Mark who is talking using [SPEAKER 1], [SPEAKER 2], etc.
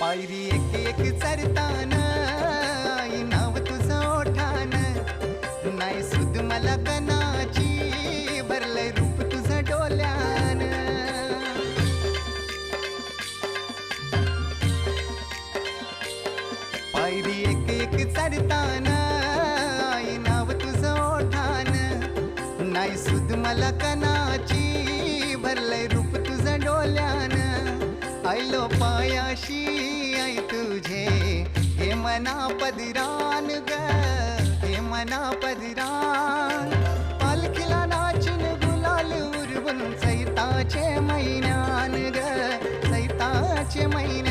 [SPEAKER 1] पायरी एक एक चरतान आई नाव तुझं ओठान नाही सुद मला कणाची भरलंय रूप तुझं डोल्यान पायरी एक एक चरतान आई नाव तुझं ओठान नाही सुद मला कणाची भरलंय रूप तुझं डोल्यान आयलो पायाशी आई तुझे हे मना पदरान ग हे मना पदरान पालखीला नाचून गुलाल उरवून सैताचे मैनान ग सैताचे मैनान